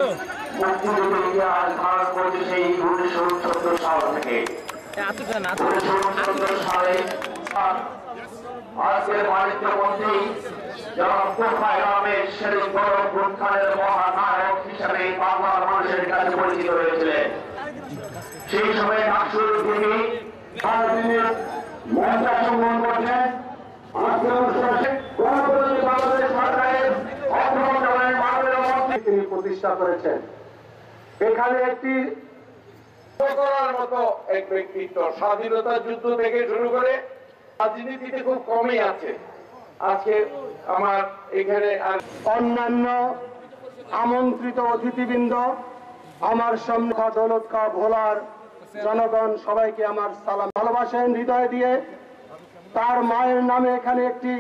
মুক্তিযুদ্ধের ইতিহাস ধারণ করছে সেই 1970 সাল থেকে। 1970 সালে আজকের বাণিজ্য মন্ত্রী জনাব তোফায়েল আহমেদ সেদিন গণঅভ্যুত্থানের মহানায়ক হিসেবে বাংলার মানুষের কাছে পরিচিত হয়েছিলেন। সেই সময় ডাকসুর তিনি মঞ্চে অংশগ্রহণ করছেন। আজকের অনুষ্ঠানে গণপ্রজাতন্ত্রী বাংলাদেশ সরকারের অভ্যন্তরীণ মাননীয় মন্ত্রী তিনি প্রতিষ্ঠা করেছেন। এখানে একটি করার মতো এক ব্যক্তিত্ব, স্বাধীনতা যুদ্ধ থেকে শুরু করে রাজনীতিতে খুব কমই আছে। আজকে আমার এখানে অন্যান্য আমন্ত্রিত অতিথিবৃন্দ, আমার সামনে দৌলত খা ভোলার জনগণ সবাইকে আমার সালাম। ভালোবাসেন হৃদয় দিয়ে। তার মায়ের নামে এখানে একটি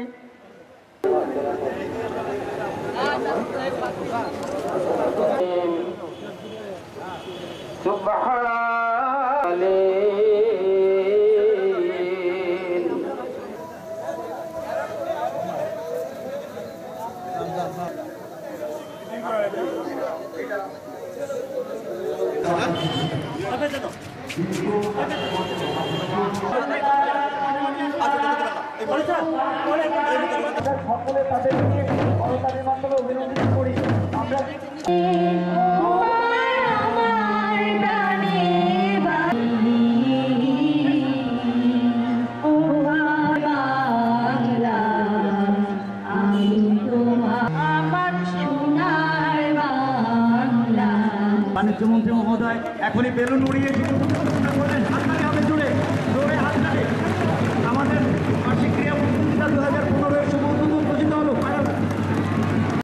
সকলে তাদেরকে সরকারের মাধ্যমে অভিনন্দন করি। আমরা বাণিজ্য মন্ত্রী মহোদয় এখনই বেলুন উড়িয়ে হাততালি হবে জুড়ে জোরে হাততালি। আমাদের বার্ষিক ক্রীড়া প্রতিযোগিতা 2015